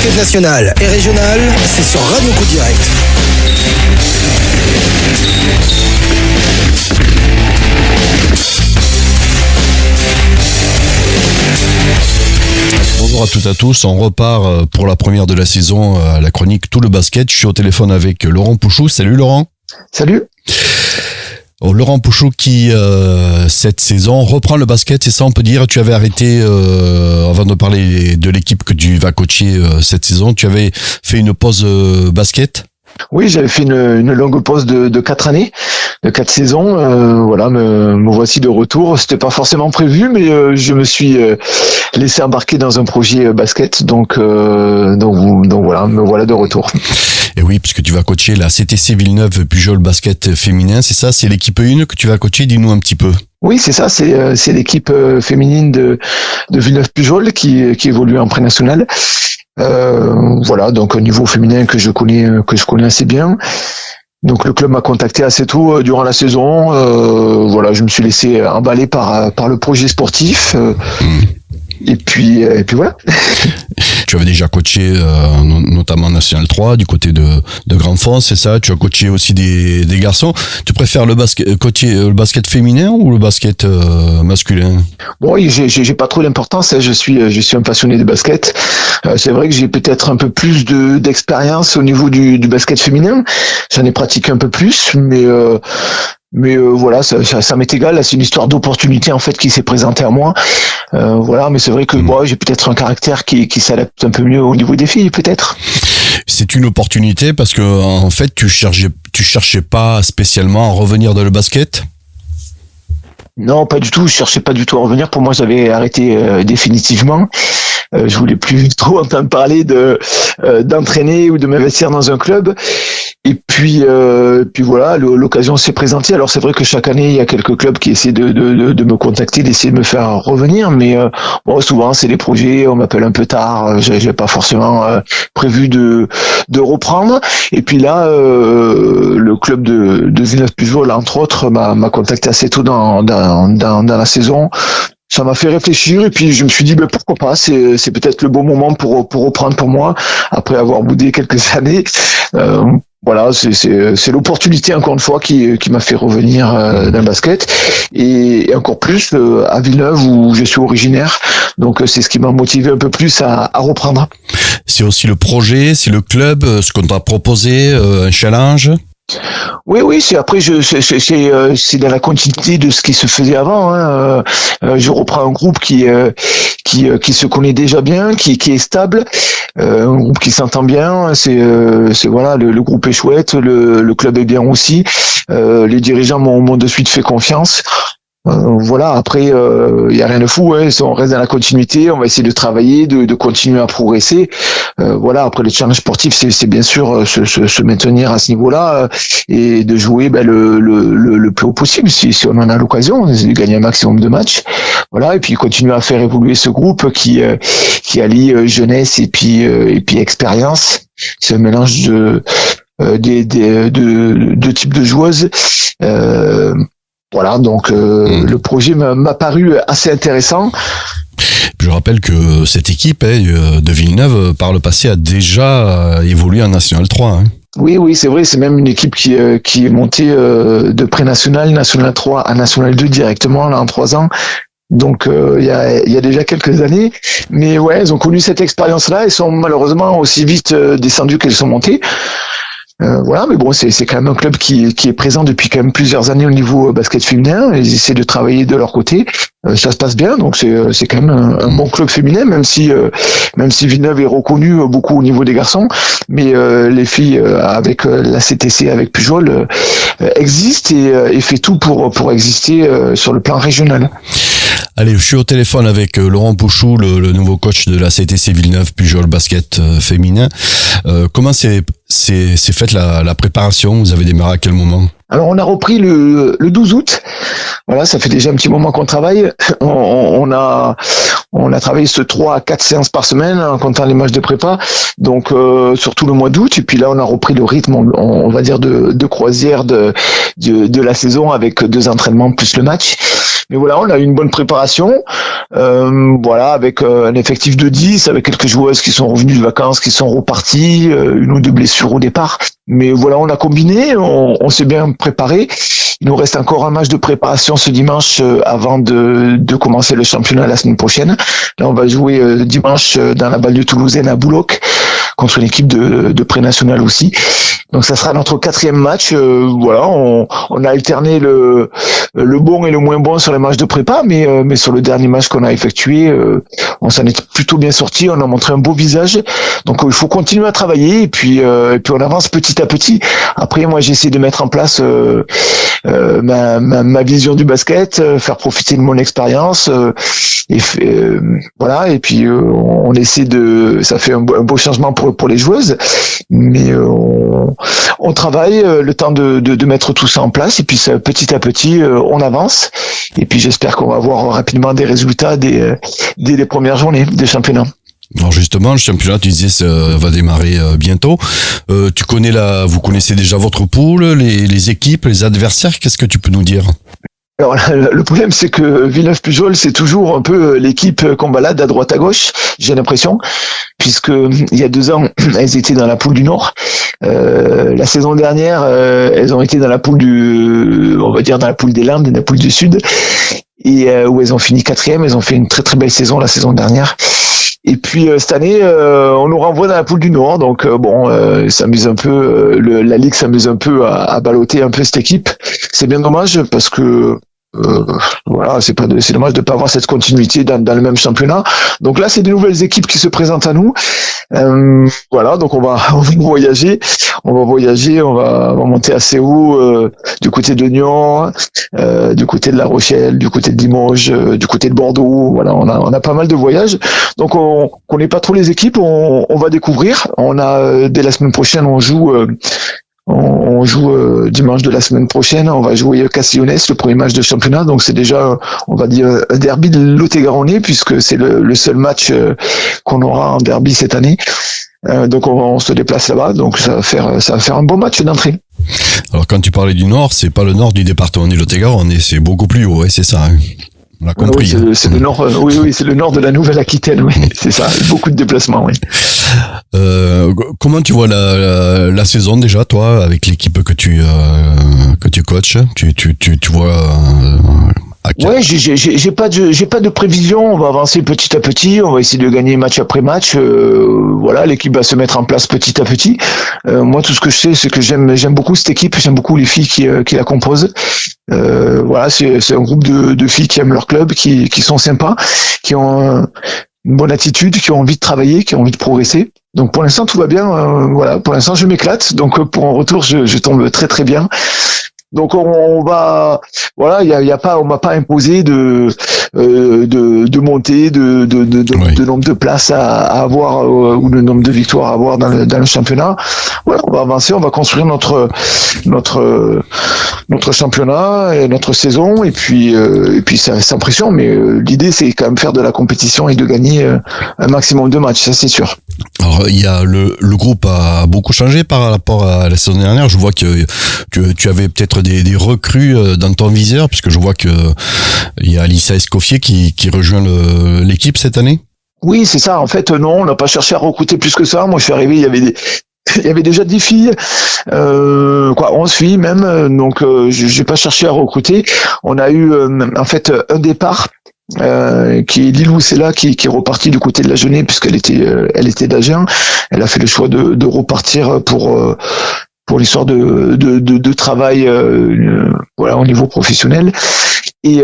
basket national et régional, c'est sur Radio Coup Direct. Bonjour à toutes et à tous, on repart pour la première de la saison à la chronique Tout le basket. Je suis au téléphone avec Laurent Pouchou. Salut Laurent. Salut. Laurent Pouchou qui, cette saison, reprend le basket, c'est ça on peut dire. Tu avais arrêté, avant de parler de l'équipe que tu vas coacher cette saison, tu avais fait une pause basket. Oui, j'avais fait une longue pause de 4 années, de 4 saisons. Voilà, me voici de retour. C'était pas forcément prévu, mais je me suis laissé embarquer dans un projet basket. Donc voilà, me voilà de retour. Et oui, puisque tu vas coacher la CTC Villeneuve Pujol basket féminin, c'est ça, c'est l'équipe 1 que tu vas coacher. Dis-nous un petit peu. Oui, c'est ça, c'est l'équipe féminine de Villeneuve Pujol qui évolue en pré-national. Voilà, donc au niveau féminin que je connais assez bien. Donc le club m'a contacté assez tôt durant la saison. Voilà, je me suis laissé emballer par le projet sportif. Et puis voilà. Tu avais déjà coaché notamment National 3 du côté de Grand-Fons, c'est ça. Tu as coaché aussi des garçons. Tu préfères coacher le basket féminin ou le basket masculin? Bon, oui, j'ai pas trop d'importance. Je suis un passionné de basket. C'est vrai que j'ai peut-être un peu plus d'expérience au niveau du basket féminin. J'en ai pratiqué un peu plus, mais voilà, ça m'est égal. Là, c'est une histoire d'opportunité en fait qui s'est présentée à moi. Voilà, mais c'est vrai que moi, j'ai peut-être un caractère qui s'adapte un peu mieux au niveau des filles, peut-être. C'est une opportunité parce que en fait, tu cherchais pas spécialement à revenir dans le basket. Non, pas du tout. Je cherchais pas du tout à revenir. Pour moi, j'avais arrêté définitivement. Je voulais plus trop entendre parler d'entraîner ou de m'investir dans un club. Et puis voilà, l'occasion s'est présentée. Alors c'est vrai que chaque année il y a quelques clubs qui essaient de me contacter, d'essayer de me faire revenir, mais bon, souvent c'est des projets, on m'appelle un peu tard, j'ai pas forcément prévu de reprendre. Et puis là, le club de Villeneuve Pujol, entre autres, m'a contacté assez tôt dans la saison. Ça m'a fait réfléchir et puis je me suis dit pourquoi pas, c'est peut-être le bon moment pour reprendre pour moi après avoir boudé quelques années. Voilà, c'est l'opportunité encore une fois qui m'a fait revenir dans le basket et encore plus à Villeneuve où je suis originaire. Donc c'est ce qui m'a motivé un peu plus à reprendre. C'est aussi le projet, c'est le club, ce qu'on t'a proposé, un challenge. Oui, c'est dans la continuité de ce qui se faisait avant. Hein. Je reprends un groupe qui se connaît déjà bien, qui est stable, un groupe qui s'entend bien. C'est voilà, le groupe est chouette, le club est bien aussi. Les dirigeants m'ont de suite fait confiance. Voilà, après il y a rien de fou, hein. On reste dans la continuité, on va essayer de travailler, de continuer à progresser. Voilà, après le challenge sportif, c'est bien sûr se maintenir à ce niveau-là et de jouer le plus haut possible si on en a l'occasion, de gagner un maximum de matchs. Voilà, et puis continuer à faire évoluer ce groupe qui allie jeunesse et puis expérience. C'est un mélange de types de joueuses. Voilà, donc le projet m'a paru assez intéressant. Je rappelle que cette équipe de Villeneuve, par le passé, a déjà évolué en National 3. Hein. Oui, c'est vrai, c'est même une équipe qui est montée de pré-national, National 3 à National 2 directement, là, en 3 ans. Donc il y a déjà quelques années. Mais ouais, elles ont connu cette expérience-là, elles sont malheureusement aussi vite descendues qu'elles sont montées. Voilà, mais bon, c'est quand même un club qui est présent depuis quand même plusieurs années au niveau basket féminin. Ils essaient de travailler de leur côté. Ça se passe bien, donc c'est quand même un bon club féminin, même si Villeneuve est reconnu beaucoup au niveau des garçons, mais les filles avec la CTC, avec Pujol, existent et fait tout pour exister sur le plan régional. Allez, je suis au téléphone avec Laurent Pouchou, le nouveau coach de la CTC Villeneuve Pujol basket féminin. Comment s'est faite la préparation? Vous avez démarré à quel moment? Alors on a repris le 12 août. Voilà, ça fait déjà un petit moment qu'on travaille. On a travaillé 3 à 4 séances par semaine en comptant les matchs de prépa. Donc surtout le mois d'août. Et puis là on a repris le rythme, on va dire de croisière de la saison avec 2 entraînements plus le match. Mais voilà, on a eu une bonne préparation, voilà, avec un effectif de 10, avec quelques joueuses qui sont revenues de vacances, qui sont reparties, une ou deux blessures au départ. Mais voilà, on a combiné, on s'est bien préparé. Il nous reste encore un match de préparation ce dimanche avant de commencer le championnat la semaine prochaine. Là, on va jouer dimanche dans la banlieue toulousaine à Bouloc contre une équipe de pré-national aussi. Donc ça sera notre 4e match. Voilà, on a alterné le bon et le moins bon sur les matchs de prépa, mais sur le dernier match qu'on a effectué, on s'en est plutôt bien sorti. On a montré un beau visage. Donc il faut continuer à travailler et puis on avance petit à petit. Après, moi j'essaie de mettre en place ma vision du basket, faire profiter de mon expérience voilà. Et puis on essaie ça fait un beau changement pour les joueuses, mais on travaille le temps de mettre tout ça en place et puis petit à petit on avance et puis j'espère qu'on va avoir rapidement des résultats dès les premières journées des championnats. Alors justement, le championnat, tu disais, ça va démarrer bientôt. Vous connaissez déjà votre poule, les équipes, les adversaires. Qu'est-ce que tu peux nous dire? Alors, le problème, c'est que Villeneuve-Pujol, c'est toujours un peu l'équipe qu'on balade à droite à gauche, j'ai l'impression, puisque il y a 2 ans, elles étaient dans la poule du Nord. La saison dernière, elles ont été dans la poule on va dire dans la poule des Landes, la poule du Sud, et où elles ont fini 4e. Elles ont fait une très très belle saison la saison dernière. Et puis cette année, on nous renvoie dans la poule du Nord, donc s'amuse un peu, la Ligue s'amuse un peu à balloter un peu cette équipe. C'est bien dommage parce que voilà, c'est dommage de pas avoir cette continuité dans le même championnat. Donc là, c'est des nouvelles équipes qui se présentent à nous. Voilà, donc on va voyager, on va monter assez haut du côté de Nyon, du côté de La Rochelle, du côté de Limoges, du côté de Bordeaux. Voilà, on a pas mal de voyages. Donc on connaît pas trop les équipes, on va découvrir. On a dès la semaine prochaine, on joue dimanche de la semaine prochaine, on va jouer Castillonnès, le premier match de championnat, donc c'est déjà, on va dire, un derby de Lot-et-Garonnais, puisque c'est le seul match qu'on aura en derby cette année. Donc on se déplace là-bas, donc ça va faire un bon match d'entrée. Alors quand tu parlais du Nord, c'est pas le nord du département du Lot-et-Garonne, c'est beaucoup plus haut, ouais, c'est ça. Hein. On l'a compris. Oui, c'est le nord. Oui, c'est le nord de la Nouvelle-Aquitaine. Oui, c'est ça. Beaucoup de déplacements. Oui. Comment tu vois la saison déjà, toi, avec l'équipe que tu coaches? Tu vois. Ouais, j'ai pas de prévision. On va avancer petit à petit. On va essayer de gagner match après match. Voilà, l'équipe va se mettre en place petit à petit. Moi, tout ce que je sais, c'est que j'aime beaucoup cette équipe. J'aime beaucoup les filles qui la composent. Voilà, c'est un groupe de filles qui aiment leur club, qui sont sympas, qui ont une bonne attitude, qui ont envie de travailler, qui ont envie de progresser. Donc pour l'instant tout va bien. Voilà, pour l'instant je m'éclate. Donc pour un retour, je tombe très très bien. Donc on va, voilà, on m'a pas imposé de monter, de nombre de places à avoir ou de nombre de victoires à avoir dans le championnat. Voilà, on va avancer, on va construire notre championnat et notre saison et puis c'est sans pression, mais l'idée c'est quand même faire de la compétition et de gagner un maximum de matchs, ça c'est sûr. Alors il y a le groupe a beaucoup changé par rapport à la saison dernière. Je vois que tu avais peut-être des recrues dans ton viseur, puisque je vois que il y a Alissa Escoffier qui rejoint l'équipe cette année. Oui, c'est ça. En fait, non, on n'a pas cherché à recruter plus que ça. Moi, je suis arrivé, il y avait déjà 10 filles, 11 filles même. Donc, j'ai pas cherché à recruter. On a eu en fait un départ. Qui est Lilou Sella qui est repartie du côté de la Genée puisqu'elle était d'Agen. Elle a fait le choix de repartir pour l'histoire de travail voilà au niveau professionnel. Et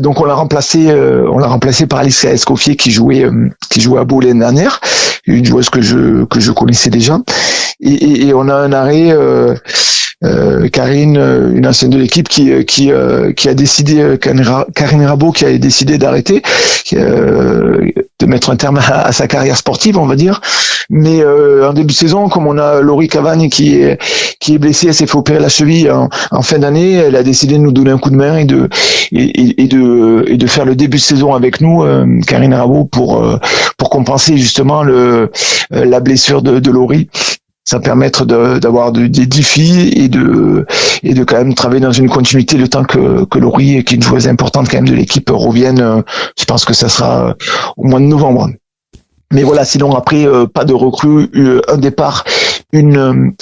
donc on l'a remplacé par Alicia Escoffier qui jouait à Beau l'année dernière, une joueuse que je connaissais déjà. Et on a un arrêt Karine, une ancienne de l'équipe qui a décidé, Karine Rabot qui a décidé d'arrêter, de mettre un terme à sa carrière sportive, on va dire. Mais en début de saison, comme on a Laurie Cavagne qui est blessée, elle s'est fait opérer la cheville en fin d'année, elle a décidé de nous donner un coup de main et de faire le début de saison avec nous, Karine Rabot, pour compenser justement la blessure de Laurie. ça permettre d'avoir des défis et de quand même travailler dans une continuité le temps que Laurie, qui est une joueuse importante quand même de l'équipe, revienne. Je pense que ça sera au mois de novembre. Mais voilà, sinon après pas de recrue, un départ, une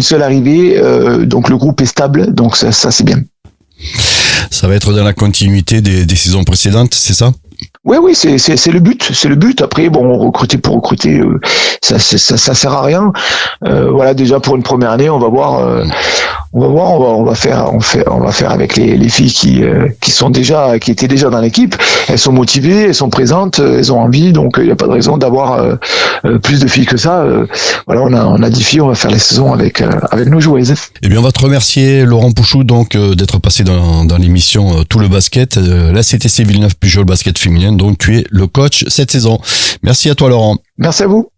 seule arrivée, donc le groupe est stable, donc ça c'est bien. Ça va être dans la continuité des saisons précédentes, c'est ça? Oui, c'est le but. Après, bon, recruter pour recruter, ça sert à rien. Voilà, déjà pour une première année, on va voir, on va faire avec les filles qui étaient déjà dans l'équipe. Elles sont motivées, elles sont présentes, elles ont envie, donc il n'y a pas de raison d'avoir plus de filles que ça. Voilà, on a 10 filles, on va faire les saisons avec nos joueuses. Eh bien, on va te remercier, Laurent Pouchou, donc d'être passé dans l'émission Tout le basket. La CTC Villeneuve-Pujol basket féminin, donc tu es le coach cette saison. Merci à toi, Laurent. Merci à vous.